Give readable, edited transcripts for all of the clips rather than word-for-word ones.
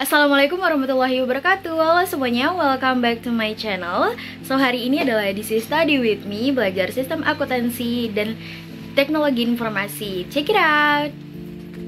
Assalamualaikum warahmatullahi wabarakatuh. Halo semuanya, welcome back to my channel. So hari ini adalah edisi Study with Me, belajar sistem akuntansi dan teknologi informasi. Check it out.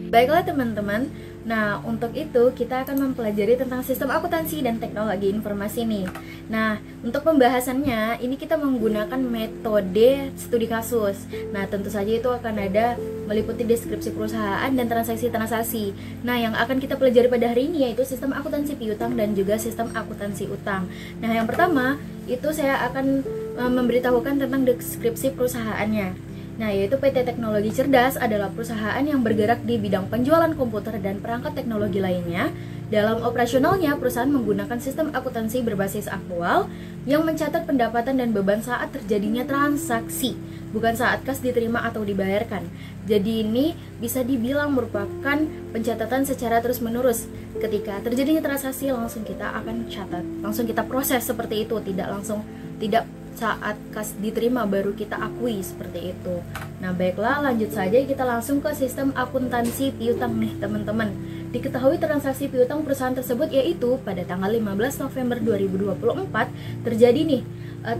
Baiklah teman-teman, nah untuk itu kita akan mempelajari tentang sistem akuntansi dan teknologi informasi nih. Nah untuk pembahasannya ini kita menggunakan metode studi kasus. Nah tentu saja itu akan ada meliputi deskripsi perusahaan dan transaksi-transaksi. Nah yang akan kita pelajari pada hari ini yaitu sistem akuntansi piutang dan juga sistem akuntansi utang. Nah yang pertama itu saya akan memberitahukan tentang deskripsi perusahaannya. Nah, yaitu PT Teknologi Cerdas adalah perusahaan yang bergerak di bidang penjualan komputer dan perangkat teknologi lainnya. Dalam operasionalnya, perusahaan menggunakan sistem akuntansi berbasis aktual yang mencatat pendapatan dan beban saat terjadinya transaksi, bukan saat kas diterima atau dibayarkan. Jadi ini bisa dibilang merupakan pencatatan secara terus-menerus. Ketika terjadinya transaksi, langsung kita akan catat, langsung kita proses seperti itu, tidak saat kas diterima baru kita akui seperti itu. Nah baiklah, lanjut saja kita langsung ke sistem akuntansi piutang nih teman-teman. Diketahui transaksi piutang perusahaan tersebut yaitu pada tanggal 15 November 2024 terjadi nih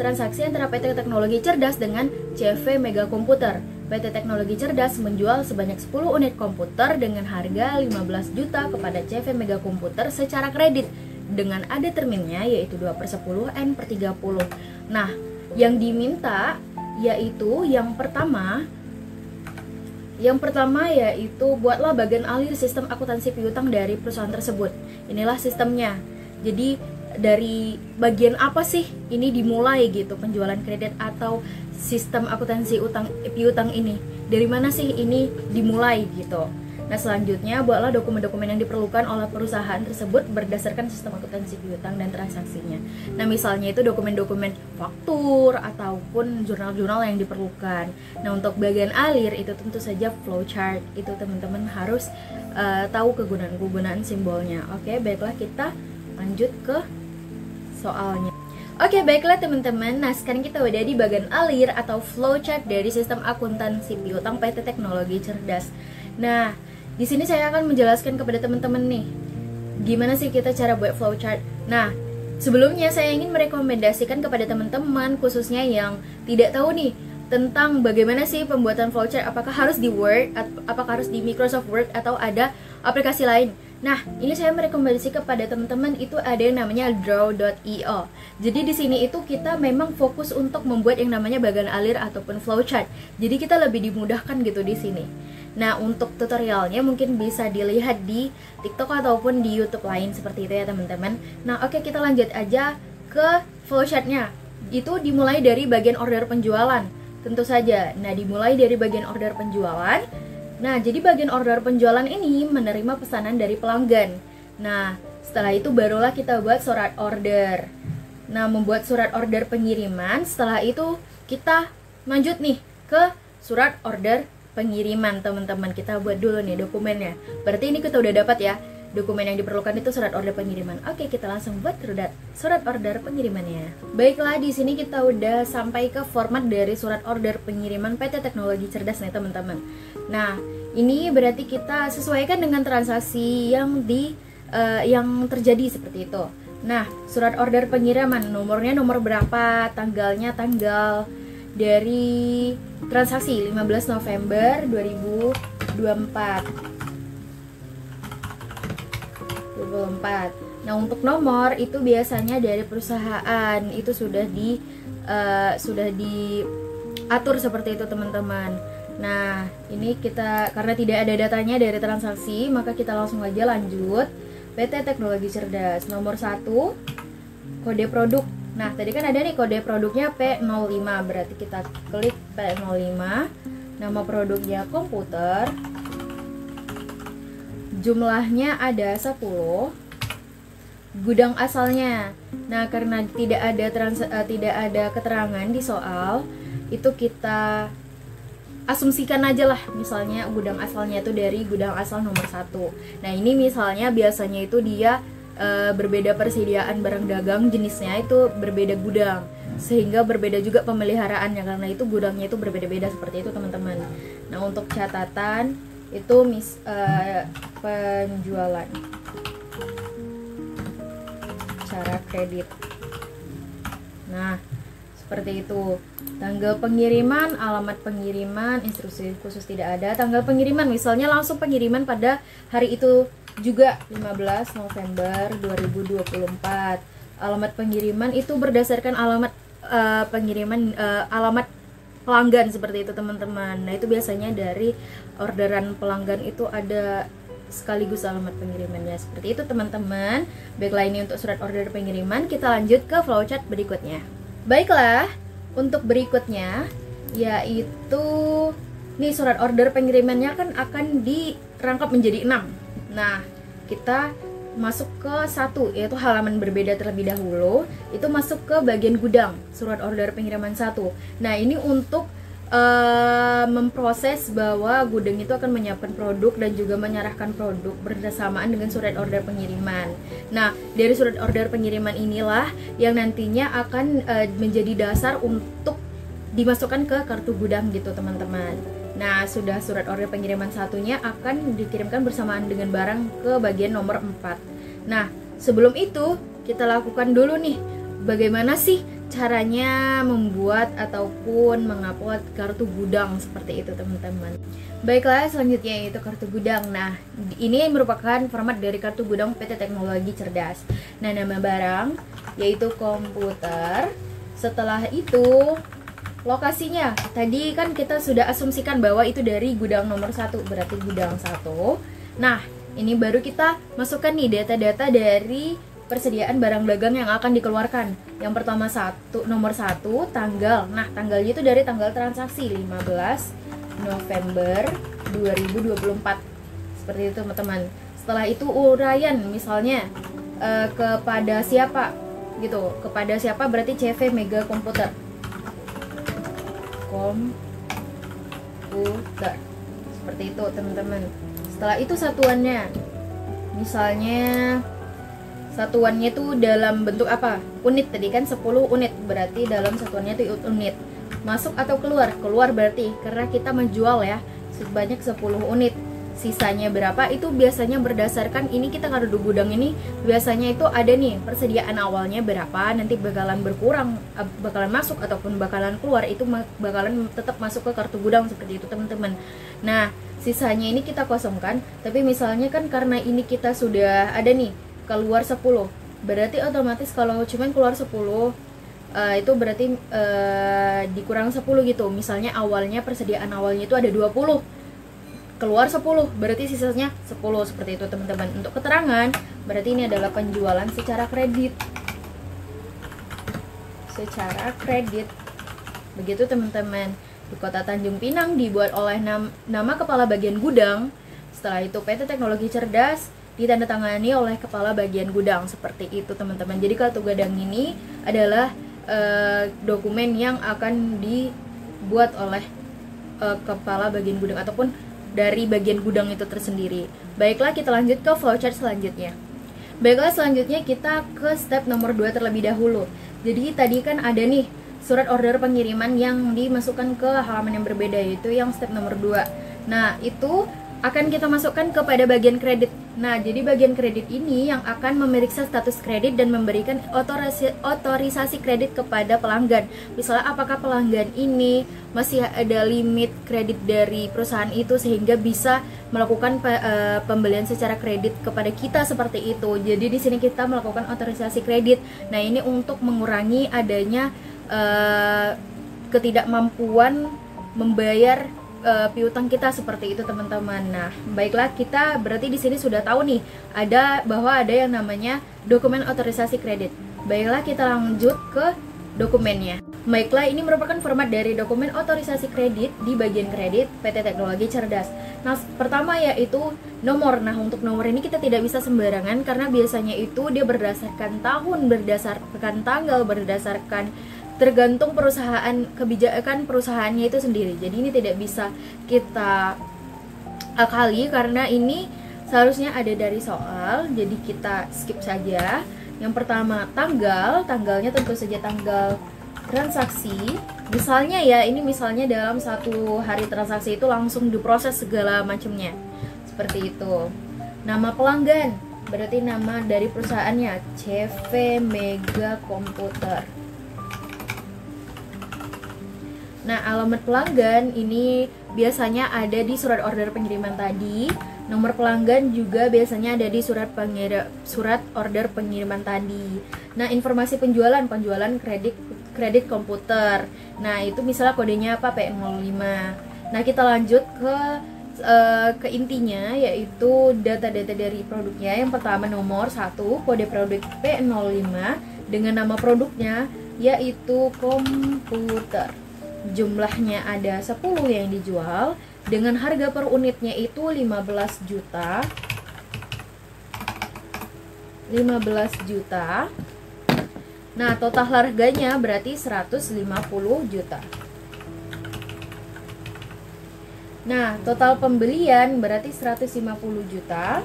transaksi antara PT Teknologi Cerdas dengan CV Mega Komputer. PT Teknologi Cerdas menjual sebanyak 10 unit komputer dengan harga 15 juta kepada CV Mega Komputer secara kredit dengan ada terminnya yaitu 2/10 N/30. Nah, yang diminta yaitu yang pertama yaitu buatlah bagian alir sistem akuntansi piutang dari perusahaan tersebut. Inilah sistemnya. Jadi dari bagian apa sih ini dimulai gitu penjualan kredit atau sistem akuntansi piutang ini? Dari mana sih ini dimulai gitu? Nah selanjutnya buatlah dokumen-dokumen yang diperlukan oleh perusahaan tersebut berdasarkan sistem akuntansi piutang dan transaksinya. Nah misalnya itu dokumen-dokumen faktur ataupun jurnal-jurnal yang diperlukan. Nah untuk bagian alir itu tentu saja flowchart, itu teman-teman harus tahu kegunaan simbolnya. Oke, baiklah kita lanjut ke soalnya. Oke, baiklah teman-teman. Nah, sekarang kita udah di bagian alir atau flowchart dari sistem akuntansi piutang PT Teknologi Cerdas. Nah, di sini saya akan menjelaskan kepada teman-teman nih, gimana sih kita cara buat flowchart. Nah, sebelumnya saya ingin merekomendasikan kepada teman-teman khususnya yang tidak tahu nih tentang bagaimana sih pembuatan flowchart, apakah harus di Word, apakah harus di Microsoft Word atau ada aplikasi lain. Nah, ini saya merekomendasi kepada teman-teman itu ada yang namanya draw.io. Jadi di sini itu kita memang fokus untuk membuat yang namanya bagian alir ataupun flowchart. Jadi kita lebih dimudahkan gitu di sini. Nah, untuk tutorialnya mungkin bisa dilihat di TikTok ataupun di YouTube lain seperti itu ya teman-teman. Nah, oke kita lanjut aja ke flowchartnya. Itu dimulai dari bagian order penjualan, tentu saja. Nah, dimulai dari bagian order penjualan. Nah, jadi bagian order penjualan ini menerima pesanan dari pelanggan. Nah, setelah itu barulah kita buat surat order. Nah, membuat surat order pengiriman, setelah itu kita lanjut nih ke surat order pengiriman teman-teman. Kita buat dulu nih dokumennya. Berarti ini kita udah dapat ya. Dokumen yang diperlukan itu surat order pengiriman. Oke, kita langsung buat surat order pengirimannya. Baiklah, di sini kita udah sampai ke format dari surat order pengiriman PT Teknologi Cerdas nih teman-teman. Nah, ini berarti kita sesuaikan dengan transaksi yang terjadi seperti itu. Nah, surat order pengiriman nomornya nomor berapa, tanggalnya tanggal dari transaksi 15 November 2024. Nah, untuk nomor itu biasanya dari perusahaan itu sudah diatur seperti itu teman-teman. Nah, ini kita karena tidak ada datanya dari transaksi, maka kita langsung aja lanjut. PT Teknologi Cerdas nomor 1 kode produk. Nah, tadi kan ada nih kode produknya P05, berarti kita klik P05. Nama produknya komputer. Jumlahnya ada 10. Gudang asalnya. Nah, karena tidak ada keterangan di soal, itu kita asumsikan aja lah, misalnya gudang asalnya itu dari gudang asal nomor 1. Nah, ini misalnya biasanya itu dia berbeda persediaan barang dagang, jenisnya itu berbeda gudang, sehingga berbeda juga pemeliharaannya, karena itu gudangnya itu berbeda-beda seperti itu teman-teman. Nah, untuk catatan itu penjualan. secara kredit. Nah, seperti itu. Tanggal pengiriman, alamat pengiriman, instruksi khusus tidak ada. Tanggal pengiriman misalnya langsung pengiriman pada hari itu juga, 15 November 2024. Alamat pengiriman itu berdasarkan alamat pengiriman, alamat pelanggan seperti itu teman-teman. Nah, itu biasanya dari orderan pelanggan itu ada sekaligus alamat pengirimannya, seperti itu teman-teman. Baiklah, ini untuk surat order pengiriman. Kita lanjut ke flowchart berikutnya. Baiklah, untuk berikutnya yaitu nih, surat order pengirimannya kan akan dirangkap menjadi 6. Nah, kita masuk ke 1, yaitu halaman berbeda terlebih dahulu. Itu masuk ke bagian gudang, surat order pengiriman 1. Nah, ini untuk memproses bahwa gudang itu akan menyiapkan produk dan juga menyerahkan produk bersamaan dengan surat order pengiriman. Nah, dari surat order pengiriman inilah yang nantinya akan menjadi dasar untuk dimasukkan ke kartu gudang gitu teman-teman. Nah, sudah surat order pengiriman satunya akan dikirimkan bersamaan dengan barang ke bagian nomor 4. Nah, sebelum itu kita lakukan dulu nih, bagaimana sih caranya membuat ataupun mengupload kartu gudang seperti itu teman-teman. Baiklah, selanjutnya yaitu kartu gudang. Nah, ini merupakan format dari kartu gudang PT Teknologi Cerdas. Nah, nama barang yaitu komputer. Setelah itu lokasinya, tadi kan kita sudah asumsikan bahwa itu dari gudang nomor 1, berarti gudang 1. Nah, ini baru kita masukkan nih data-data dari persediaan barang dagang yang akan dikeluarkan. Yang pertama nomor 1 tanggal. Nah, tanggalnya itu dari tanggal transaksi 15 November 2024. Seperti itu teman-teman. Setelah itu uraian, misalnya kepada siapa gitu. Kepada siapa berarti CV Mega Komputer. Seperti itu teman-teman. Setelah itu satuannya, misalnya satuannya itu dalam bentuk apa? Unit, tadi kan 10 unit, berarti dalam satuannya itu unit. Masuk atau keluar? Keluar berarti, karena kita menjual ya sebanyak 10 unit. Sisanya berapa? Itu biasanya berdasarkan, ini kita kartu gudang ini biasanya itu ada nih persediaan awalnya berapa, nanti bakalan berkurang, bakalan masuk ataupun bakalan keluar, itu bakalan tetap masuk ke kartu gudang seperti itu teman-teman. Nah, sisanya ini kita kosongkan, tapi misalnya kan karena ini kita sudah ada nih keluar 10, berarti otomatis kalau cuman keluar 10 itu berarti dikurang 10 gitu. Misalnya awalnya persediaan awalnya itu ada 20, keluar 10, berarti sisanya 10, seperti itu teman-teman. Untuk keterangan, berarti ini adalah penjualan secara kredit. Secara kredit. Begitu teman-teman. Di Kota Tanjung Pinang dibuat oleh nama kepala bagian gudang. Setelah itu PT Teknologi Cerdas ditandatangani oleh kepala bagian gudang, seperti itu teman-teman. Jadi kartu gudang ini adalah dokumen yang akan dibuat oleh kepala bagian gudang ataupun dari bagian gudang itu tersendiri. Baiklah, kita lanjut ke flowchart selanjutnya. Baiklah, selanjutnya kita ke step nomor 2 terlebih dahulu. Jadi tadi kan ada nih surat order pengiriman yang dimasukkan ke halaman yang berbeda, yaitu yang step nomor 2. Nah, itu akan kita masukkan kepada bagian kredit. Nah, jadi bagian kredit ini yang akan memeriksa status kredit dan memberikan otorisasi kredit kepada pelanggan. Misalnya apakah pelanggan ini masih ada limit kredit dari perusahaan itu sehingga bisa melakukan pembelian secara kredit kepada kita seperti itu. Jadi di sini kita melakukan otorisasi kredit. Nah, ini untuk mengurangi adanya ketidakmampuan membayar piutang kita seperti itu teman-teman. Nah, baiklah, kita berarti di sini sudah tahu nih bahwa ada yang namanya dokumen otorisasi kredit. Baiklah, kita lanjut ke dokumennya. Baiklah, ini merupakan format dari dokumen otorisasi kredit di bagian kredit PT Teknologi Cerdas. Nah, pertama yaitu nomor. Nah, untuk nomor ini kita tidak bisa sembarangan karena biasanya itu dia berdasarkan tahun, berdasarkan tanggal, berdasarkan tergantung perusahaan, kebijakan perusahaannya itu sendiri. Jadi ini tidak bisa kita akali karena ini seharusnya ada dari soal, jadi kita skip saja. Yang pertama tanggalnya tentu saja tanggal transaksi. Misalnya ya, ini misalnya dalam 1 hari transaksi itu langsung diproses segala macamnya, seperti itu. Nama pelanggan, berarti nama dari perusahaannya CV Mega Komputer. Nah, alamat pelanggan ini biasanya ada di surat order pengiriman tadi. Nomor pelanggan juga biasanya ada di surat order pengiriman tadi. Nah, informasi penjualan kredit komputer. Nah, itu misalnya kodenya apa? P05. Nah, kita lanjut ke intinya, yaitu data-data dari produknya. Yang pertama nomor 1, kode produk P05 dengan nama produknya yaitu komputer. Jumlahnya ada 10 yang dijual dengan harga per unitnya itu 15 juta. 15 juta. Nah, total harganya berarti 150 juta. Nah, total pembelian berarti 150 juta.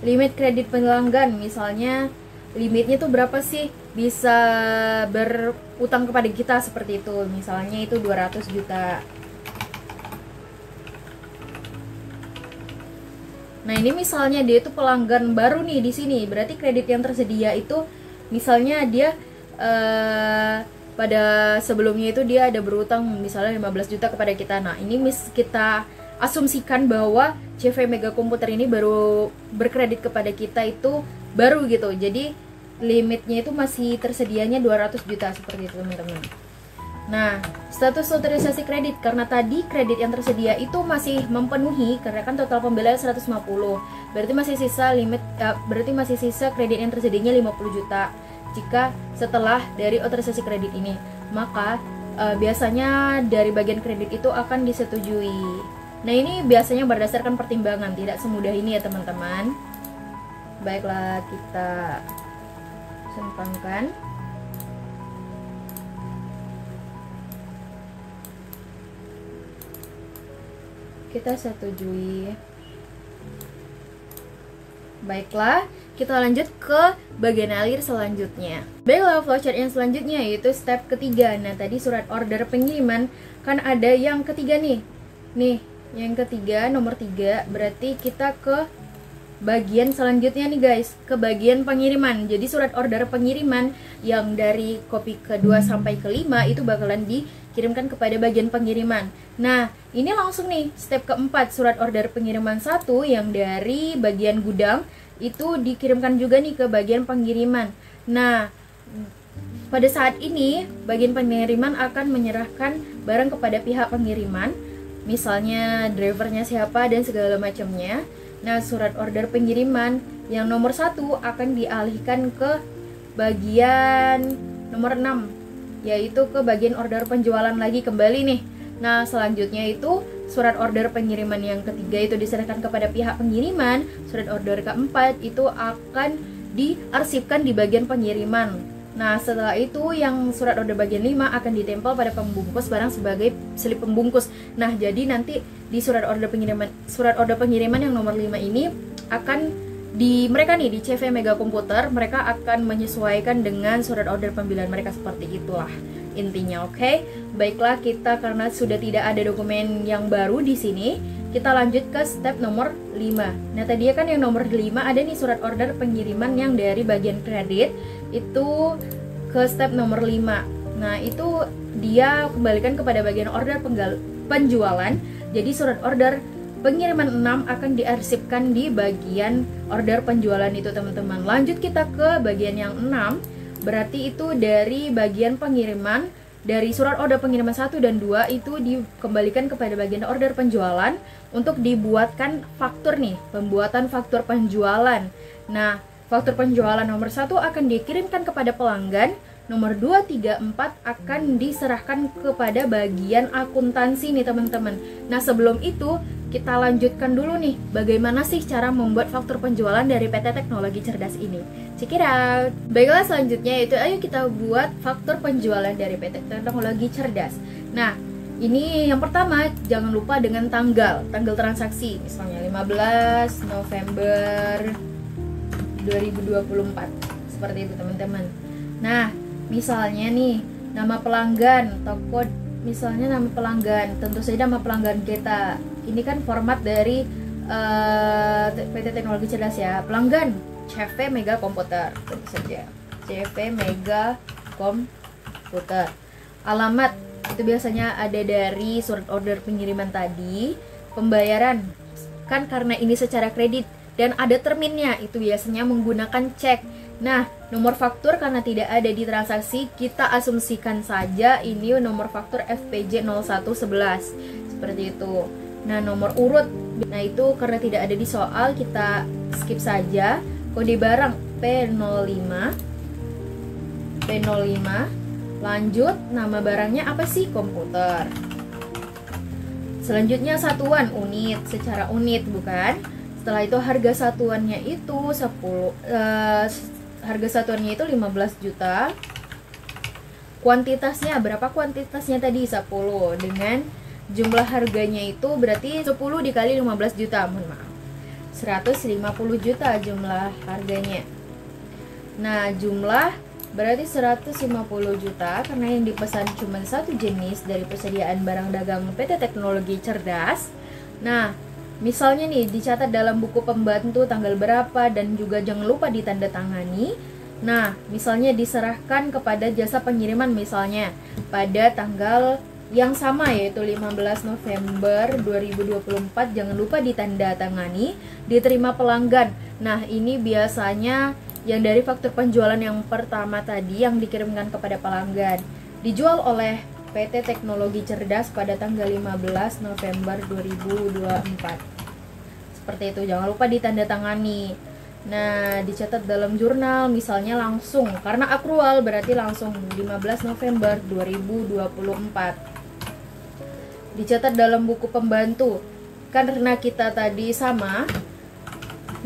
Limit kredit pelanggan, misalnya limitnya tuh berapa sih bisa berutang kepada kita, seperti itu. Misalnya itu 200 juta. Nah, ini misalnya dia itu pelanggan baru nih di sini. Berarti kredit yang tersedia itu misalnya dia pada sebelumnya itu dia ada berutang misalnya 15 juta kepada kita. Nah, ini kita asumsikan bahwa CV Mega Komputer ini baru berkredit kepada kita itu baru gitu. Jadi limitnya itu masih tersedianya 200 juta, seperti itu teman-teman. Nah, status otorisasi kredit, karena tadi kredit yang tersedia itu masih memenuhi, karena kan total pembelian 150, berarti masih sisa kredit yang tersedianya 50 juta. Jika setelah dari otorisasi kredit ini, maka biasanya dari bagian kredit itu akan disetujui. Nah, ini biasanya berdasarkan pertimbangan, tidak semudah ini ya teman-teman. Baiklah, kita sempangkan. Kita setujui. Baiklah, kita lanjut ke bagian alir selanjutnya. Baiklah, flowchart yang selanjutnya yaitu step ketiga. Nah, tadi surat order pengiriman kan ada yang ketiga nih. Nih, yang ketiga, nomor 3, berarti kita ke bagian selanjutnya nih guys, ke bagian pengiriman. Jadi surat order pengiriman yang dari kopi kedua sampai kelima itu bakalan dikirimkan kepada bagian pengiriman. Nah, ini langsung nih step keempat, surat order pengiriman 1 yang dari bagian gudang itu dikirimkan juga nih ke bagian pengiriman. Nah, pada saat ini bagian pengiriman akan menyerahkan barang kepada pihak pengiriman, misalnya drivernya siapa dan segala macamnya. Nah, surat order pengiriman yang nomor 1 akan dialihkan ke bagian nomor 6, yaitu ke bagian order penjualan lagi kembali nih. Nah, selanjutnya itu surat order pengiriman yang ketiga itu diserahkan kepada pihak pengiriman. Surat order keempat itu akan diarsipkan di bagian pengiriman. Nah, setelah itu yang surat order bagian 5 akan ditempel pada pembungkus barang sebagai slip pembungkus. Nah, jadi nanti di surat order pengiriman yang nomor 5 ini akan mereka nih di CV Mega Komputer, mereka akan menyesuaikan dengan surat order pembelian mereka, seperti itulah intinya. Oke. Baiklah, kita karena sudah tidak ada dokumen yang baru di sini, kita lanjut ke step nomor 5. Nah, tadi kan yang nomor 5 ada nih surat order pengiriman yang dari bagian kredit itu ke step nomor 5. Nah, itu dia kembalikan kepada bagian order penjualan. Jadi surat order pengiriman 6 akan diarsipkan di bagian order penjualan itu teman-teman. Lanjut kita ke bagian yang 6. Berarti itu dari bagian pengiriman, dari surat order pengiriman 1 dan 2 itu dikembalikan kepada bagian order penjualan untuk dibuatkan faktur nih, pembuatan faktur penjualan. Nah, faktur penjualan nomor 1 akan dikirimkan kepada pelanggan, nomor 2, 3, 4 akan diserahkan kepada bagian akuntansi nih teman-teman. Nah, sebelum itu kita lanjutkan dulu nih, bagaimana sih cara membuat faktur penjualan dari PT Teknologi Cerdas ini. Check it out. Baiklah, selanjutnya itu ayo kita buat faktur penjualan dari PT Teknologi Cerdas. Nah, ini yang pertama jangan lupa dengan tanggal transaksi, misalnya 15 November 2024, seperti itu teman-teman. Nah, misalnya nih nama pelanggan misalnya nama pelanggan, tentu saja nama pelanggan kita. Ini kan format dari PT Teknologi Cerdas ya. Pelanggan CV Mega Komputer, tentu saja CV Mega Komputer. Alamat itu biasanya ada dari surat order pengiriman tadi. Pembayaran kan karena ini secara kredit dan ada terminnya, itu biasanya menggunakan cek. Nah, nomor faktur karena tidak ada di transaksi, kita asumsikan saja ini nomor faktur FPJ 0111 seperti itu. Nah, nomor urut, nah itu karena tidak ada di soal, kita skip saja. Kode barang P05, lanjut nama barangnya apa sih? Komputer. Selanjutnya satuan, unit, secara unit bukan. Setelah itu harga satuannya itu 15 juta. Kuantitasnya berapa? Kuantitasnya tadi 10 dengan jumlah harganya itu berarti 10 dikali 15 juta, mohon maaf, 150 juta jumlah harganya. Nah, jumlah berarti 150 juta karena yang dipesan cuma satu jenis dari persediaan barang dagang PT Teknologi Cerdas. Nah, misalnya nih dicatat dalam buku pembantu tanggal berapa dan juga jangan lupa ditandatangani. Nah, misalnya diserahkan kepada jasa pengiriman misalnya pada tanggal yang sama yaitu 15 November 2024, jangan lupa ditandatangani, diterima pelanggan. Nah, ini biasanya yang dari faktur penjualan yang pertama tadi yang dikirimkan kepada pelanggan, dijual oleh PT Teknologi Cerdas pada tanggal 15 November 2024. Seperti itu, jangan lupa ditandatangani. Nah, dicatat dalam jurnal misalnya langsung, karena akrual berarti langsung 15 November 2024. Dicatat dalam buku pembantu, karena kita tadi sama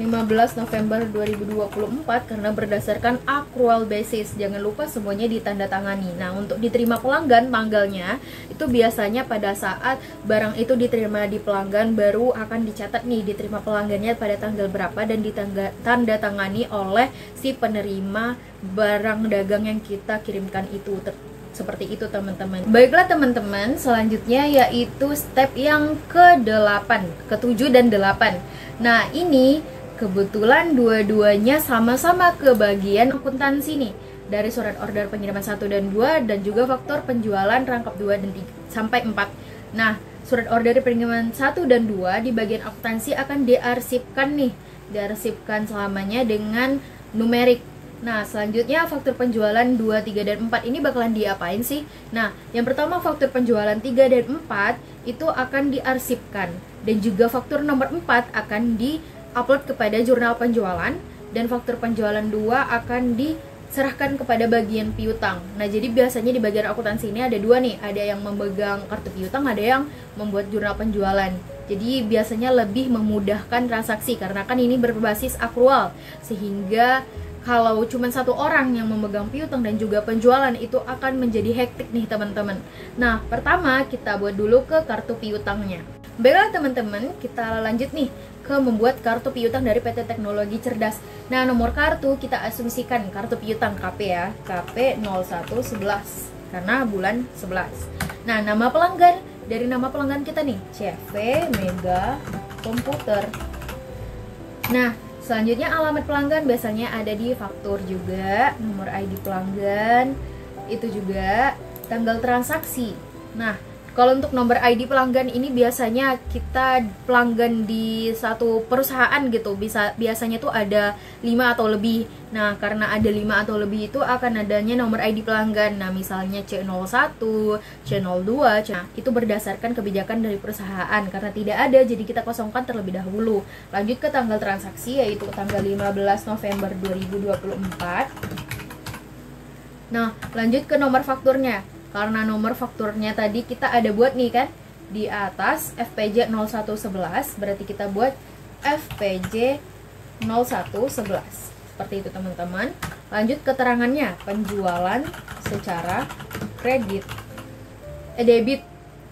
15 November 2024 karena berdasarkan accrual basis. Jangan lupa semuanya ditandatangani. Nah, untuk diterima pelanggan tanggalnya itu biasanya pada saat barang itu diterima di pelanggan baru akan dicatat nih diterima pelanggannya pada tanggal berapa dan ditandatangani oleh si penerima barang dagang yang kita kirimkan itu. Seperti itu teman-teman. Baiklah teman-teman, selanjutnya yaitu step yang ke-8, ke-7 dan 8. Nah, ini kebetulan dua-duanya sama-sama ke bagian akuntansi nih. Dari surat order pengiriman 1 dan 2 dan juga faktor penjualan rangkap 2 dan 3 sampai 4. Nah, surat order pengiriman 1 dan 2 di bagian akuntansi akan diarsipkan nih. Diarsipkan selamanya dengan numerik. Nah, selanjutnya faktur penjualan 2, 3, dan 4 ini bakalan diapain sih? Nah, yang pertama faktur penjualan 3 dan 4 itu akan diarsipkan. Dan juga faktur nomor 4 akan di-upload kepada jurnal penjualan. Dan faktur penjualan 2 akan diserahkan kepada bagian piutang. Nah, jadi biasanya di bagian akuntansi ini ada dua nih. Ada yang memegang kartu piutang, ada yang membuat jurnal penjualan. Jadi biasanya lebih memudahkan transaksi karena kan ini berbasis akrual. Sehingga kalau cuma satu orang yang memegang piutang dan juga penjualan itu akan menjadi hektik nih teman-teman. Nah, pertama kita buat dulu ke kartu piutangnya. Baiklah teman-teman, kita lanjut nih ke membuat kartu piutang dari PT Teknologi Cerdas. Nah, nomor kartu kita asumsikan kartu piutang KP ya, KP 0111 karena bulan 11. Nah, nama pelanggan, dari nama pelanggan kita nih, CV Mega Komputer. Nah, selanjutnya alamat pelanggan biasanya ada di faktur juga, nomor ID pelanggan, itu juga tanggal transaksi. Nah, kalau untuk nomor ID pelanggan ini biasanya kita pelanggan di satu perusahaan gitu, biasanya tuh ada 5 atau lebih. Nah, karena ada 5 atau lebih itu akan adanya nomor ID pelanggan. Nah, misalnya C01, C02, nah, itu berdasarkan kebijakan dari perusahaan. Karena tidak ada, jadi kita kosongkan terlebih dahulu. Lanjut ke tanggal transaksi, yaitu tanggal 15 November 2024. Nah, lanjut ke nomor fakturnya. Karena nomor fakturnya tadi kita ada buat nih kan di atas FPJ 0111, berarti kita buat FPJ 0111. Seperti itu teman-teman. Lanjut keterangannya, penjualan secara kredit. Debit.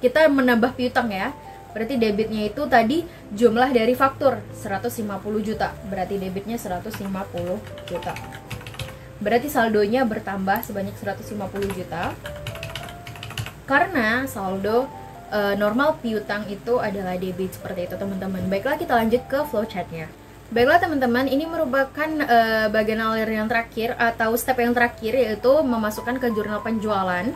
Kita menambah piutang ya. Berarti debitnya itu tadi jumlah dari faktur 150 juta. Berarti debitnya 150 juta. Berarti saldonya bertambah sebanyak 150 juta. Karena saldo normal piutang itu adalah debit, seperti itu teman-teman. Baiklah, kita lanjut ke flowchartnya. Baiklah teman-teman, ini merupakan bagian alir yang terakhir atau step yang terakhir, yaitu memasukkan ke jurnal penjualan.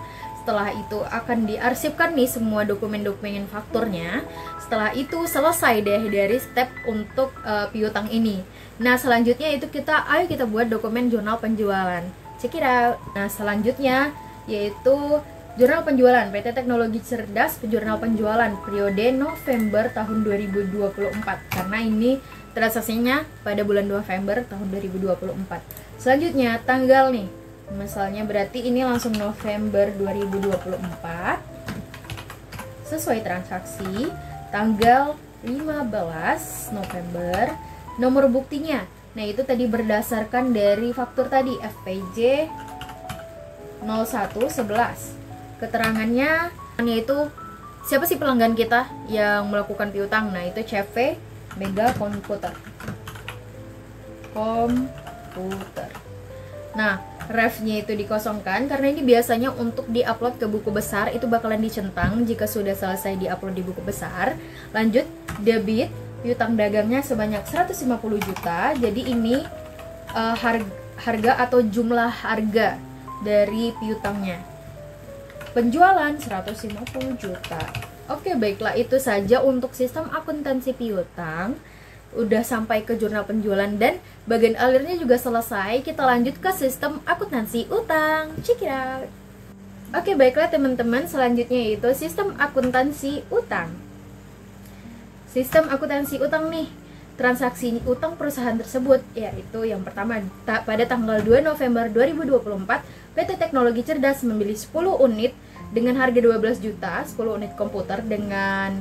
Setelah itu akan diarsipkan nih semua dokumen-dokumen fakturnya. Setelah itu selesai deh dari step untuk piutang ini. Nah selanjutnya itu ayo kita buat dokumen jurnal penjualan. Check it out. Nah selanjutnya yaitu jurnal penjualan PT Teknologi Cerdas, jurnal penjualan periode November tahun 2024, karena ini transaksinya pada bulan November tahun 2024. Selanjutnya tanggal nih, misalnya berarti ini langsung November 2024, sesuai transaksi tanggal 15 November. Nomor buktinya, nah itu tadi berdasarkan dari faktur tadi FPJ 0111. Keterangannya yaitu siapa sih pelanggan kita yang melakukan piutang. Nah itu CV Mega Komputer. Nah refnya itu dikosongkan karena ini biasanya untuk diupload ke buku besar itu bakalan dicentang jika sudah selesai diupload di buku besar. Lanjut, debit piutang dagangnya sebanyak 150 juta. Jadi ini harga atau jumlah harga dari piutangnya. Penjualan 150 juta. Oke, baiklah, itu saja untuk sistem akuntansi piutang. Udah sampai ke jurnal penjualan dan bagian alirnya juga selesai. Kita lanjut ke sistem akuntansi utang. Check it out. Oke, baiklah teman-teman, selanjutnya itu sistem akuntansi utang. Sistem akuntansi utang nih, transaksi utang perusahaan tersebut, yaitu yang pertama pada tanggal 2 November 2024 PT Teknologi Cerdas membeli 10 unit dengan harga 12 juta, 10 unit komputer dengan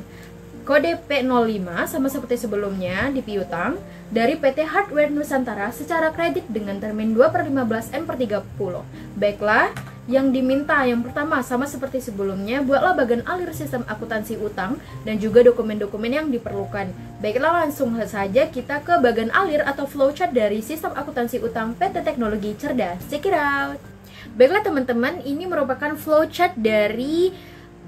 kode P05 sama seperti sebelumnya di piutang dari PT Hardware Nusantara secara kredit dengan termin 2/15 M/30. Baiklah, yang diminta yang pertama sama seperti sebelumnya, buatlah bagian alir sistem akuntansi utang dan juga dokumen-dokumen yang diperlukan. Baiklah, langsung saja kita ke bagian alir atau flowchart dari sistem akuntansi utang PT Teknologi Cerdas. Check it out. Baiklah teman-teman, ini merupakan flowchart dari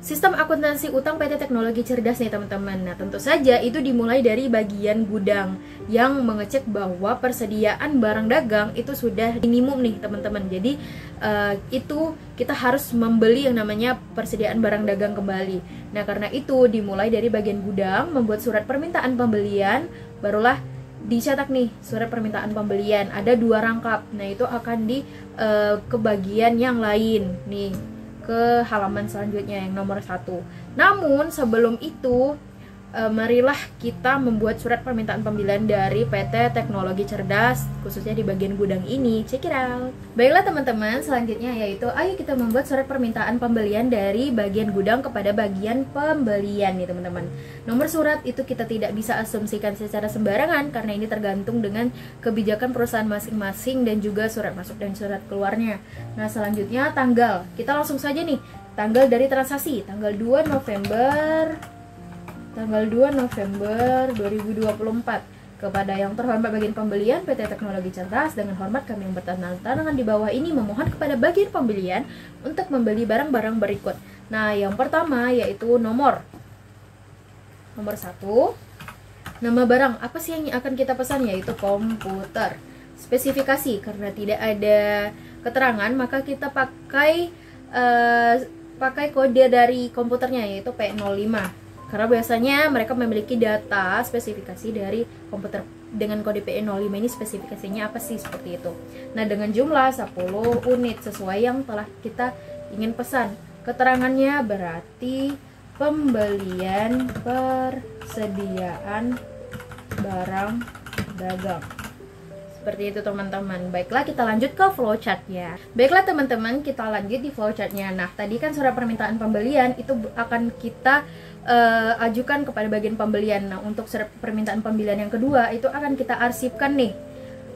sistem akuntansi utang PT Teknologi Cerdas nih teman-teman. Nah tentu saja itu dimulai dari bagian gudang yang mengecek bahwa persediaan barang dagang itu sudah minimum nih teman-teman. Jadi itu kita harus membeli yang namanya persediaan barang dagang kembali. Nah karena itu dimulai dari bagian gudang, membuat surat permintaan pembelian, barulah dicetak nih surat permintaan pembelian. Ada 2 rangkap. Nah itu akan ke bagian yang lain nih, ke halaman selanjutnya yang nomor 1. Namun sebelum itu marilah kita membuat surat permintaan pembelian dari PT Teknologi Cerdas, khususnya di bagian gudang ini. Check it out. Baiklah teman-teman, selanjutnya yaitu ayo kita membuat surat permintaan pembelian dari bagian gudang kepada bagian pembelian nih teman-teman. Nomor surat itu kita tidak bisa asumsikan secara sembarangan karena ini tergantung dengan kebijakan perusahaan masing-masing dan juga surat masuk dan surat keluarnya. Nah selanjutnya tanggal, kita langsung saja nih tanggal dari transaksi tanggal 2 November 2024 kepada yang terhormat bagian pembelian PT Teknologi Cerdas. Dengan hormat kami yang bertanda tangan di bawah ini memohon kepada bagian pembelian untuk membeli barang-barang berikut. Nah yang pertama yaitu nomor 1, nama barang apa sih yang akan kita pesan, yaitu komputer. Spesifikasi, karena tidak ada keterangan maka kita pakai kode dari komputernya yaitu P05. Karena biasanya mereka memiliki data spesifikasi dari komputer dengan kode P05 ini, spesifikasinya apa sih, seperti itu. Nah dengan jumlah 10 unit sesuai yang telah kita ingin pesan. Keterangannya berarti pembelian persediaan barang dagang. Seperti itu teman-teman. Baiklah, kita lanjut ke flowchartnya. Baiklah teman-teman, kita lanjut di flowchartnya. Nah tadi kan surat permintaan pembelian itu akan kita ajukan kepada bagian pembelian. Nah untuk surat permintaan pembelian yang kedua itu akan kita arsipkan nih,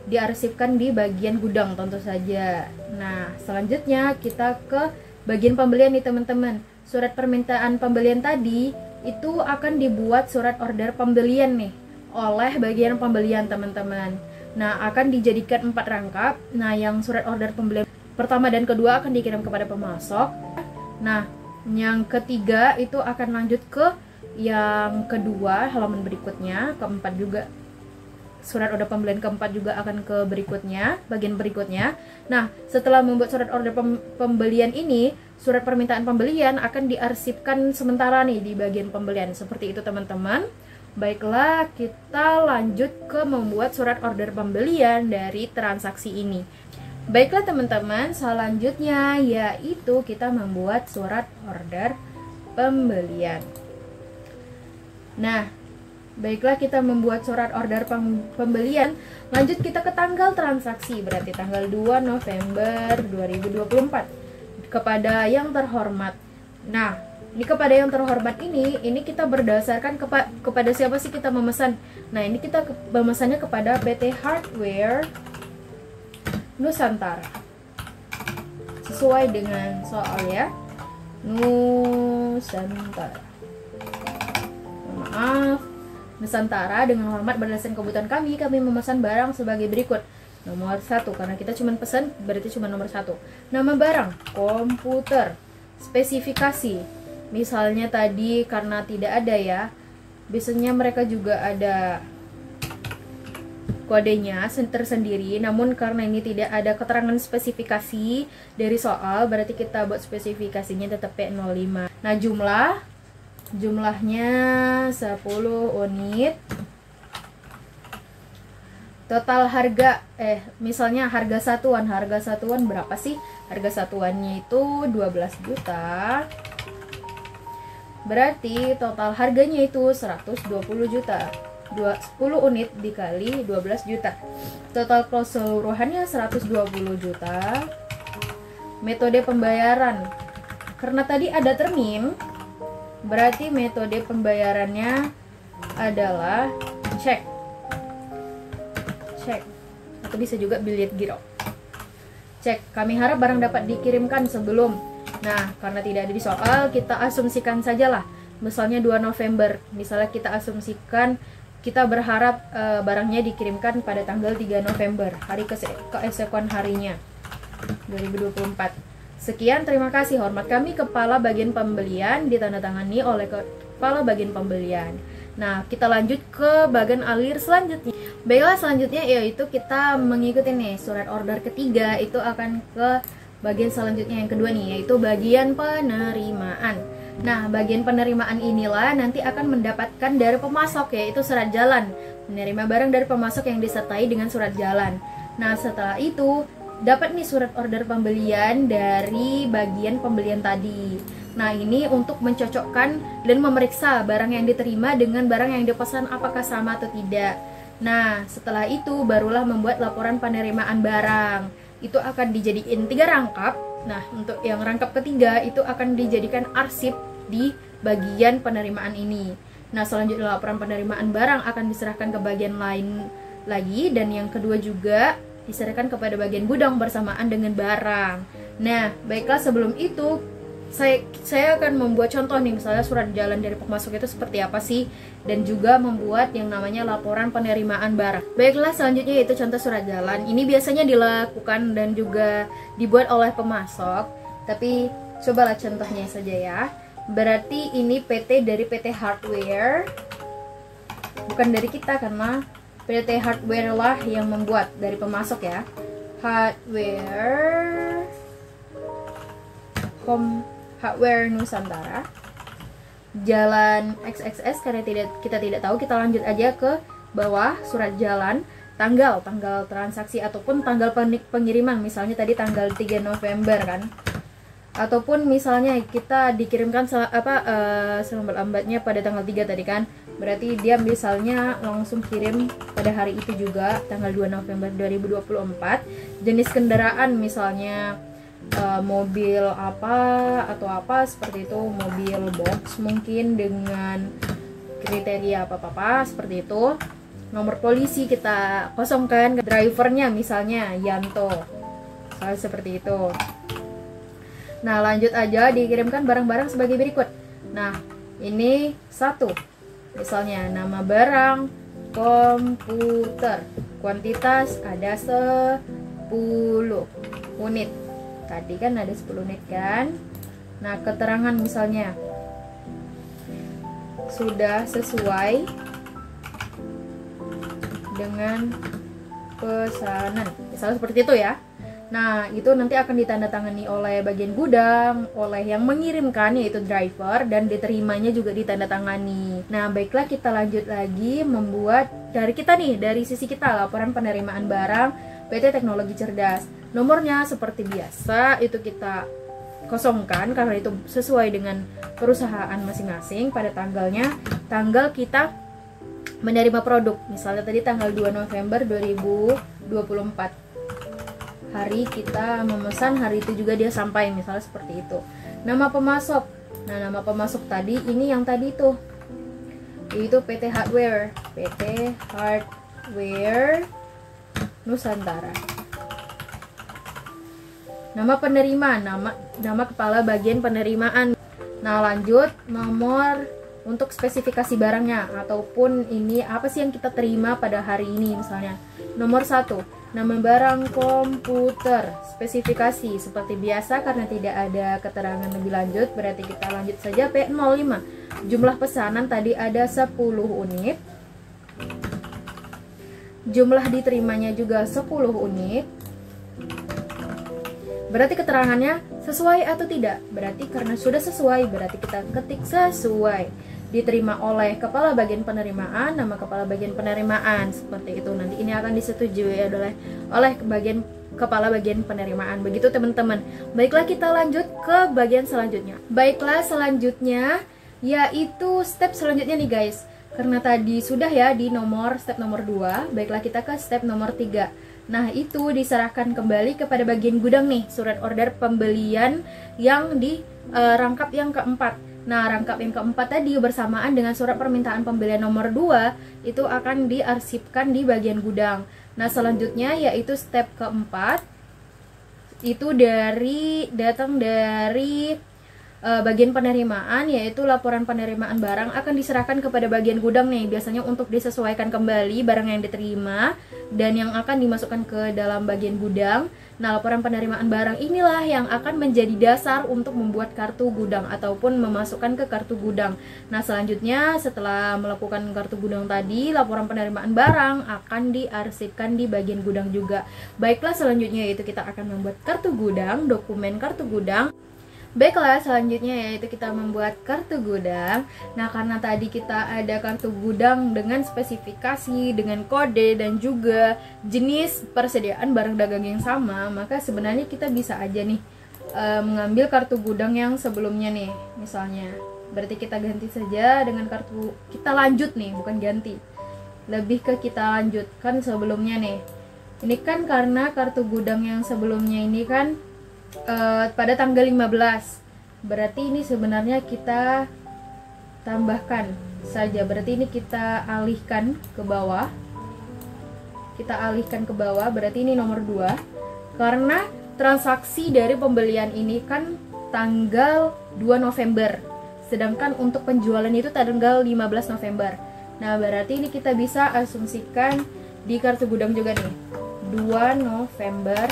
diarsipkan di bagian gudang tentu saja. Nah selanjutnya kita ke bagian pembelian nih teman-teman. Surat permintaan pembelian tadi itu akan dibuat surat order pembelian nih oleh bagian pembelian teman-teman. Nah akan dijadikan 4 rangkap. Nah yang surat order pembelian pertama dan kedua akan dikirim kepada pemasok. Nah Yang ketiga itu akan lanjut ke yang kedua, halaman berikutnya. Keempat juga, surat order pembelian keempat juga akan ke berikutnya, bagian berikutnya. Nah, setelah membuat surat order pembelian ini, surat permintaan pembelian akan diarsipkan sementara nih di bagian pembelian. Seperti itu teman-teman. Baiklah, kita lanjut ke membuat surat order pembelian dari transaksi ini. Baiklah teman-teman, selanjutnya yaitu kita membuat surat order pembelian. Nah, baiklah, kita membuat surat order pembelian. Lanjut kita ke tanggal transaksi, berarti tanggal 2 November 2024 kepada yang terhormat. Nah, ini kepada yang terhormat ini kita berdasarkan kepada siapa sih kita memesan. Nah, ini kita memesannya kepada PT Hardware Nusantara. Sesuai dengan soal ya. Nusantara. Maaf. Nusantara, dengan hormat berdasarkan kebutuhan kami memesan barang sebagai berikut. Nomor 1, karena kita cuma pesan berarti cuma nomor 1. Nama barang, komputer. Spesifikasi, misalnya tadi karena tidak ada ya, biasanya mereka juga ada kodenya tersendiri, namun karena ini tidak ada keterangan spesifikasi dari soal, berarti kita buat spesifikasinya tetap P05. Nah, jumlahnya 10 unit. Total harga, misalnya harga satuan berapa sih? Harga satuannya itu 12 juta. Berarti total harganya itu 120 juta. 10 unit dikali 12 juta. Total keseluruhannya 120 juta. Metode pembayaran, karena tadi ada termin, berarti metode pembayarannya adalah cek atau bisa juga bilet giro. Cek, kami harap barang dapat dikirimkan sebelum. Nah, karena tidak ada di soal, kita asumsikan sajalah. Misalnya 2 November, misalnya kita asumsikan kita berharap barangnya dikirimkan pada tanggal 3 November, hari keesokan harinya 2024. Sekian, terima kasih. Hormat kami Kepala Bagian Pembelian, ditandatangani oleh Kepala Bagian Pembelian. Nah, kita lanjut ke bagian alir selanjutnya. Baiklah, selanjutnya yaitu kita mengikuti nih surat order ketiga, itu akan ke bagian selanjutnya yang kedua nih, yaitu bagian penerimaan. Nah, bagian penerimaan inilah nanti akan mendapatkan dari pemasok, yaitu surat jalan. Menerima barang dari pemasok yang disertai dengan surat jalan. Nah, setelah itu dapat nih surat order pembelian dari bagian pembelian tadi. Nah, ini untuk mencocokkan dan memeriksa barang yang diterima dengan barang yang dipesan apakah sama atau tidak. Nah, setelah itu barulah membuat laporan penerimaan barang. Itu akan dijadiin 3 rangkap. Nah, untuk yang rangkap ketiga itu akan dijadikan arsip di bagian penerimaan ini. Nah, selanjutnya laporan penerimaan barang akan diserahkan ke bagian lain lagi, dan yang kedua juga diserahkan kepada bagian gudang bersamaan dengan barang. Nah, baiklah, sebelum itu saya akan membuat contoh nih, misalnya surat jalan dari pemasok itu seperti apa sih, dan juga membuat yang namanya laporan penerimaan barang. Baiklah, selanjutnya yaitu contoh surat jalan. Ini biasanya dilakukan dan juga dibuat oleh pemasok, tapi cobalah contohnya saja ya. Berarti ini PT dari PT Hardware, bukan dari kita karena PT Hardware lah yang membuat, dari pemasok ya. Hardware Nusantara, Jalan XXS, karena kita tidak tahu, kita lanjut aja ke bawah surat jalan, tanggal transaksi ataupun tanggal pengiriman, misalnya tadi tanggal 3 November kan, ataupun misalnya kita dikirimkan selambat-lambatnya pada tanggal 3 tadi kan, berarti dia misalnya langsung kirim pada hari itu juga, tanggal 2 November 2024. Jenis kendaraan misalnya mobil apa atau apa seperti itu, mobil box mungkin dengan kriteria apa seperti itu. Nomor polisi kita kosongkan, drivernya misalnya Yanto, seperti itu. Nah, lanjut aja, dikirimkan barang-barang sebagai berikut. Nah, ini 1, misalnya nama barang komputer, kuantitas ada 10 unit. Tadi kan ada 10 unit kan. Nah, keterangan misalnya sudah sesuai dengan pesanan, misalnya seperti itu ya. Nah, itu nanti akan ditandatangani oleh bagian gudang, oleh yang mengirimkan yaitu driver, dan diterimanya juga ditandatangani. Nah, baiklah, kita lanjut lagi membuat dari kita nih, dari sisi kita, laporan penerimaan barang PT Teknologi Cerdas. Nomornya seperti biasa itu kita kosongkan karena itu sesuai dengan perusahaan masing-masing. Pada tanggal kita menerima produk, misalnya tadi tanggal 2 November 2024, hari kita memesan, hari itu juga dia sampai, misalnya seperti itu. Nama pemasok, nah nama pemasok tadi ini yang tadi itu PT Hardware Nusantara. Nama penerima, nama kepala bagian penerimaan. Nah, lanjut nomor untuk spesifikasi barangnya, ataupun ini apa sih yang kita terima pada hari ini. Misalnya nomor 1, nama barang komputer. Spesifikasi seperti biasa, karena tidak ada keterangan lebih lanjut, berarti kita lanjut saja P05. Jumlah pesanan tadi ada 10 unit. Jumlah diterimanya juga 10 unit. Berarti keterangannya sesuai atau tidak? Berarti karena sudah sesuai, berarti kita ketik sesuai. Diterima oleh kepala bagian penerimaan, nama kepala bagian penerimaan, seperti itu. Nanti ini akan disetujui oleh kepala bagian penerimaan. Begitu teman-teman. Baiklah, kita lanjut ke bagian selanjutnya. Baiklah, selanjutnya yaitu step selanjutnya nih guys. Karena tadi sudah ya di step nomor 2, baiklah kita ke step nomor 3. Nah, itu diserahkan kembali kepada bagian gudang nih, surat order pembelian yang di rangkap yang keempat. Nah, rangkap yang keempat tadi bersamaan dengan surat permintaan pembelian nomor 2 itu akan diarsipkan di bagian gudang. Nah, selanjutnya yaitu step keempat, itu datang dari bagian penerimaan, yaitu laporan penerimaan barang akan diserahkan kepada bagian gudang nih, biasanya untuk disesuaikan kembali barang yang diterima dan yang akan dimasukkan ke dalam bagian gudang. Nah, laporan penerimaan barang inilah yang akan menjadi dasar untuk membuat kartu gudang ataupun memasukkan ke kartu gudang. Nah, selanjutnya setelah melakukan kartu gudang tadi, laporan penerimaan barang akan diarsipkan di bagian gudang juga. Baiklah, selanjutnya yaitu kita akan membuat kartu gudang, dokumen kartu gudang. Baiklah, selanjutnya yaitu kita membuat kartu gudang. Nah, karena tadi kita ada kartu gudang dengan spesifikasi, dengan kode, dan juga jenis persediaan barang dagang yang sama, maka sebenarnya kita bisa aja nih mengambil kartu gudang yang sebelumnya nih, misalnya. Berarti kita ganti saja dengan kartu, kita lanjut nih, bukan ganti. Lebih ke kita lanjutkan sebelumnya nih. Ini kan karena kartu gudang yang sebelumnya ini kan pada tanggal 15, berarti ini sebenarnya kita tambahkan saja, berarti ini kita alihkan ke bawah, berarti ini nomor 2, karena transaksi dari pembelian ini kan tanggal 2 November, sedangkan untuk penjualan itu tanggal 15 November. Nah, berarti ini kita bisa asumsikan di kartu gudang juga nih, 2 November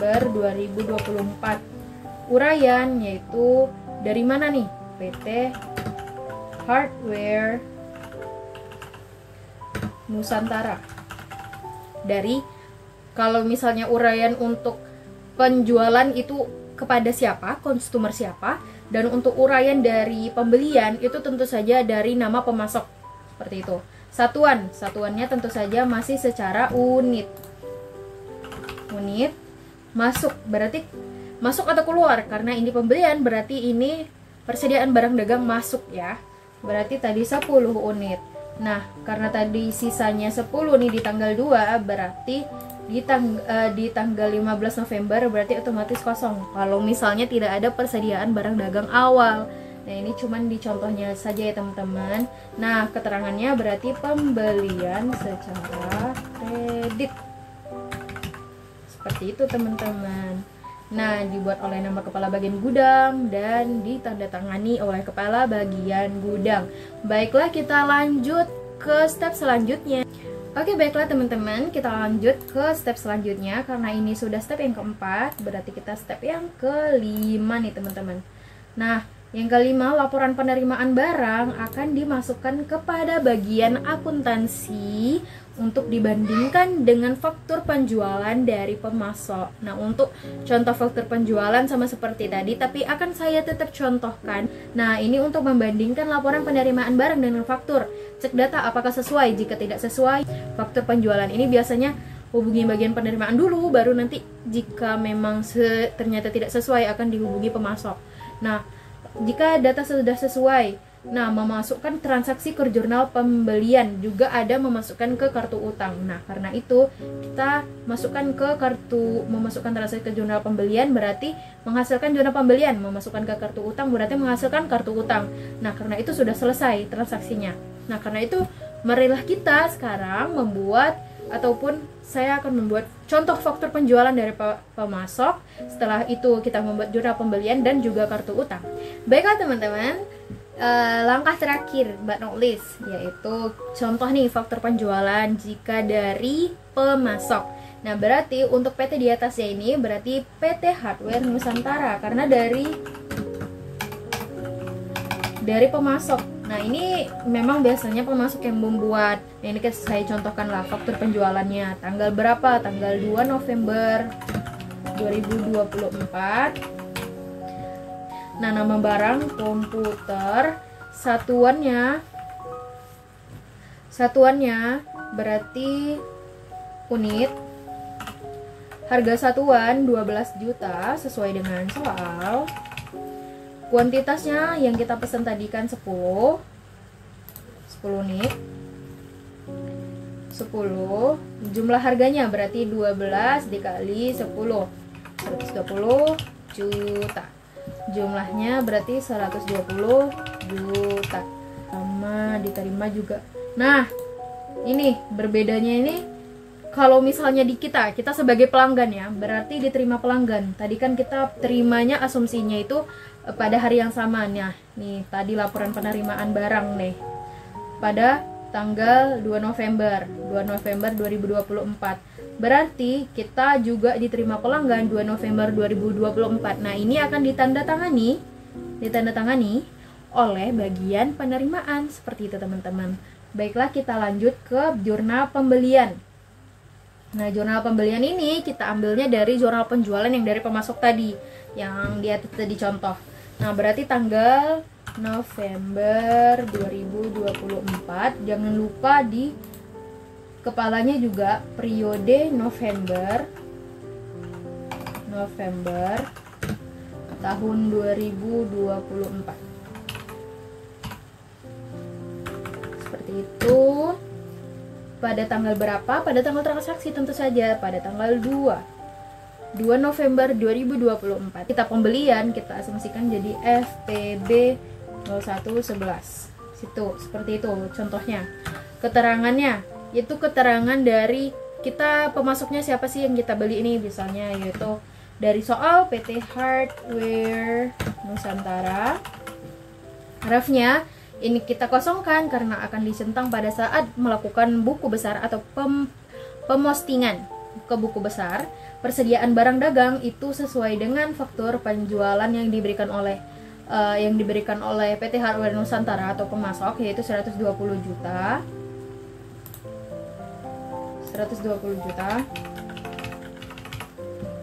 2024. Uraian yaitu dari mana nih? PT Hardware Nusantara. Dari, kalau misalnya uraian untuk penjualan itu kepada siapa, konsumer siapa, dan untuk uraian dari pembelian itu tentu saja dari nama pemasok, seperti itu. Satuannya tentu saja masih secara unit. Masuk berarti masuk atau keluar, karena ini pembelian berarti ini persediaan barang dagang masuk ya, berarti tadi 10 unit. Nah, karena tadi sisanya 10 nih di tanggal 2, berarti di tanggal 15 November berarti otomatis kosong kalau misalnya tidak ada persediaan barang dagang awal. Nah, ini cuman di contohnya saja ya teman-teman. Nah, keterangannya berarti pembelian secara kredit, seperti itu teman-teman. Nah, dibuat oleh nama kepala bagian gudang dan ditandatangani oleh kepala bagian gudang. Baiklah, kita lanjut ke step selanjutnya. Oke, baiklah teman-teman, kita lanjut ke step selanjutnya. Karena ini sudah step yang keempat, berarti kita step yang kelima nih teman-teman. Nah, yang kelima, laporan penerimaan barang akan dimasukkan kepada bagian akuntansi untuk dibandingkan dengan faktur penjualan dari pemasok. Nah, untuk contoh faktur penjualan sama seperti tadi, tapi akan saya tetap contohkan. Nah, ini untuk membandingkan laporan penerimaan barang dengan faktur. Cek data apakah sesuai. Jika tidak sesuai, faktur penjualan ini biasanya hubungi bagian penerimaan dulu, baru nanti jika memang ternyata tidak sesuai akan dihubungi pemasok. Nah, jika data sudah sesuai, nah memasukkan transaksi ke jurnal pembelian, juga ada memasukkan ke kartu utang. Nah, karena itu kita masukkan ke memasukkan transaksi ke jurnal pembelian berarti menghasilkan jurnal pembelian, memasukkan ke kartu utang berarti menghasilkan kartu utang. Nah, karena itu sudah selesai transaksinya. Nah, karena itu marilah kita sekarang membuat ataupun saya akan membuat contoh faktur penjualan dari pemasok. Setelah itu kita membuat jurnal pembelian dan juga kartu utang. Baiklah teman-teman, langkah terakhir but not least, yaitu contoh nih faktur penjualan jika dari pemasok. Nah, berarti untuk PT di atasnya ini berarti PT Hardware Nusantara, karena dari pemasok. Nah, ini memang biasanya pemasok yang membuat. Nah, ini saya contohkan lah faktur penjualannya. Tanggal berapa? Tanggal 2 November 2024. Nah, nama barang komputer, satuannya berarti unit. Harga satuan 12 juta sesuai dengan soal. Kuantitasnya yang kita pesan tadi kan 10 unit. 10. Jumlah harganya berarti 12 dikali 10, 120 juta. Jumlahnya berarti 120 juta. Sama diterima juga. Nah, ini berbedanya ini kalau misalnya di kita sebagai pelanggan ya, berarti diterima pelanggan. Tadi kan kita terimanya asumsinya itu pada hari yang sama. Nah, nih tadi laporan penerimaan barang nih pada tanggal 2 November 2024. Berarti kita juga diterima pelanggan 2 November 2024. Nah, ini akan ditandatangani oleh bagian penerimaan seperti itu teman-teman. Baiklah, kita lanjut ke jurnal pembelian. Nah, jurnal pembelian ini kita ambilnya dari jurnal penjualan yang dari pemasok tadi, yang dia tadi contoh. Nah, berarti tanggal November 2024, jangan lupa di kepalanya juga periode November tahun 2024. Seperti itu. Pada tanggal berapa? Pada tanggal transaksi tentu saja, pada tanggal 2 November 2024. Kita pembelian kita asumsikan jadi FPB 0111. Seperti itu contohnya. Keterangannya itu keterangan dari kita pemasoknya siapa sih yang kita beli ini, misalnya yaitu dari soal PT Hardware Nusantara. Rafnya ini kita kosongkan karena akan dicentang pada saat melakukan buku besar atau pemostingan ke buku besar. Persediaan barang dagang itu sesuai dengan faktur penjualan yang diberikan oleh PT Hardware Nusantara atau pemasok, yaitu 120 juta.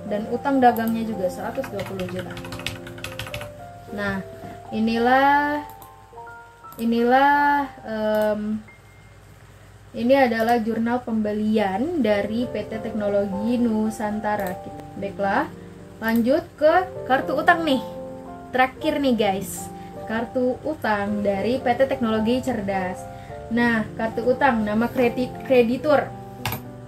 Dan utang dagangnya juga 120 juta. Nah, ini adalah jurnal pembelian dari PT Teknologi Nusantara. Baiklah, lanjut ke kartu utang nih. Terakhir nih guys, kartu utang dari PT Teknologi Cerdas. Nah, kartu utang, nama kreditur.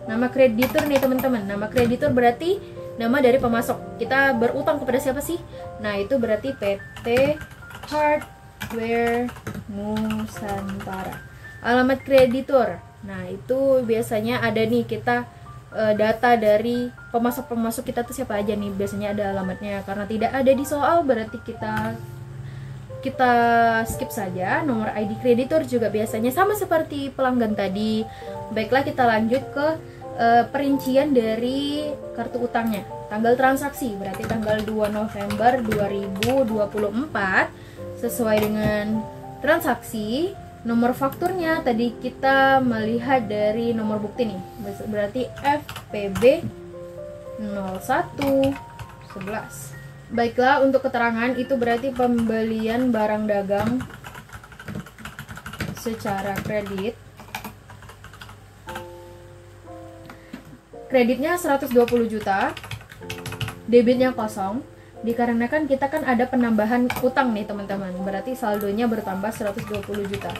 Nama kreditur nih teman-teman. Nama kreditur berarti nama dari pemasok. Kita berutang kepada siapa sih? Nah, itu berarti PT Hardware Nusantara. Alamat kreditur. Nah, itu biasanya ada nih kita data dari pemasok kita tuh siapa aja nih, biasanya ada alamatnya. Karena tidak ada di soal berarti kita kita skip saja. Nomor ID kreditur juga biasanya sama seperti pelanggan tadi. Baiklah, kita lanjut ke perincian dari kartu utangnya. Tanggal transaksi berarti tanggal 2 November 2024 sesuai dengan transaksi. Nomor fakturnya tadi kita melihat dari nomor bukti nih, berarti FPB 0111. Baiklah, untuk keterangan itu berarti pembelian barang dagang secara kredit. Kreditnya 120 juta, debitnya kosong. Dikarenakan kita kan ada penambahan utang nih teman-teman, berarti saldonya bertambah 120 juta.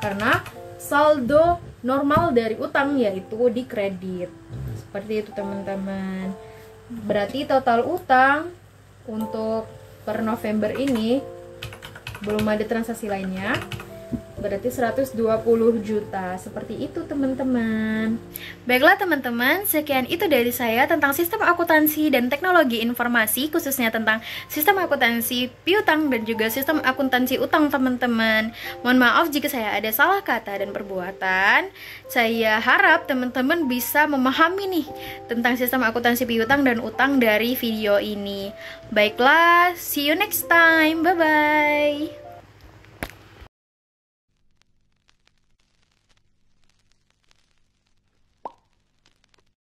Karena saldo normal dari utang yaitu di kredit. Seperti itu teman-teman. Berarti total utang untuk per November ini belum ada transaksi lainnya, berarti 120 juta. Seperti itu teman-teman. Baiklah teman-teman, sekian itu dari saya tentang sistem akuntansi dan teknologi informasi, khususnya tentang sistem akuntansi piutang dan juga sistem akuntansi utang teman-teman. Mohon maaf jika saya ada salah kata dan perbuatan. Saya harap teman-teman bisa memahami nih tentang sistem akuntansi piutang dan utang dari video ini. Baiklah, see you next time. Bye-bye.